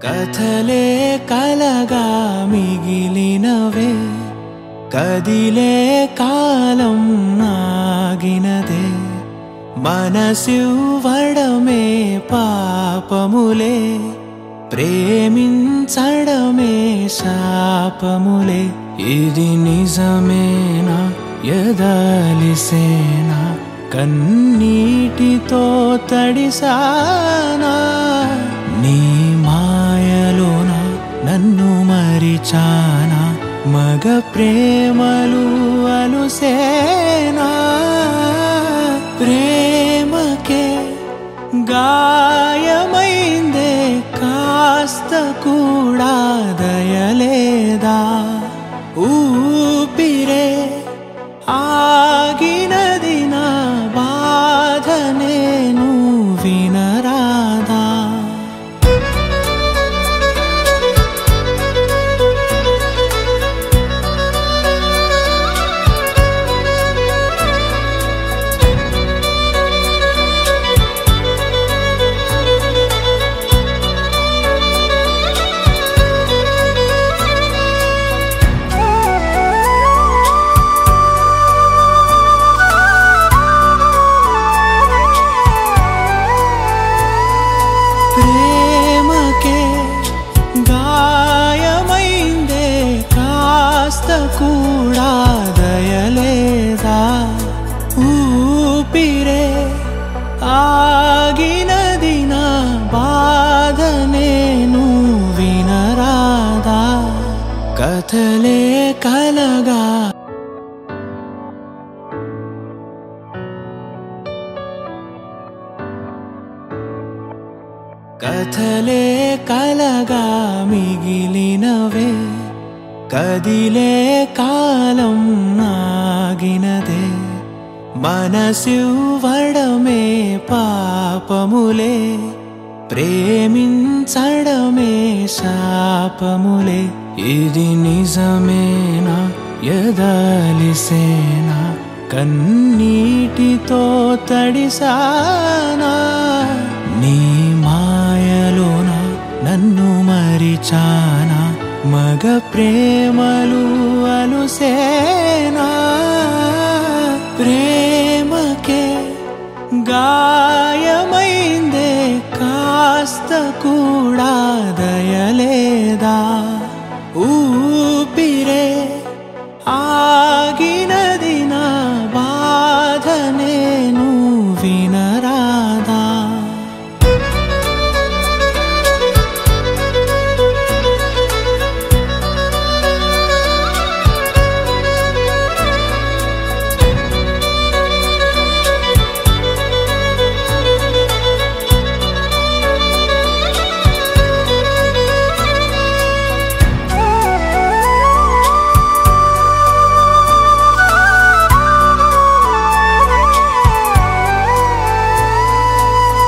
కథలే కలగా మిగిలినవే కదిలే కాలం ఆగినదే మనసివ్వడమే పాపములే ప్రేమించడమే శాపములే ఇది నిజమేనా ఎదలిసేనా కన్నీటితో తడిసానా నీ మాయలోన నన్ను మరిచానా మగ ప్రేమలు అలుసేనా ప్రేమకే గాయమైందే కాస్త కూడా దయలేదా ఊపిరే ఆగినది నా బాధ నేను వినరాదా ప్రేమకే గాయమైందే కాస్త కూడా దయలేదా ఊపిరే ఆగినది నా బాధ నేను వినరాదా కథలే కలగా కథలే కలగా మిగిలినవే కదిలే కాలం ఆగినదే మనసివ్వడమే పాపములే ప్రేమించడమే శాపములే ఇది నిజమేనా ఎదలిసేనా కన్నీటితో తడిసానా నీ మాయలోన నన్ను మరిచానా మగ ప్రేమలు అలుసేనా ప్రేమకే గాయమైందే కాస్త కూడా దయలేదా ఊపిరే ఆగినది నా బాధ నేను వినరాదా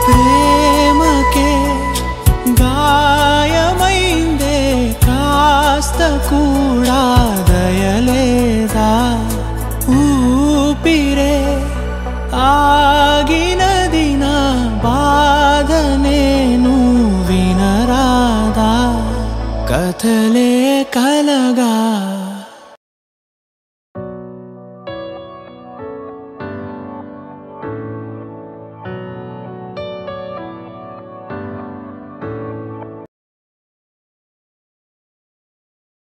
ప్రేమకే గాయమైందే కాస్త కూడా దయలేదా ఊపిరే ఆగినది నా బాధ నేను వినరాదా కథలే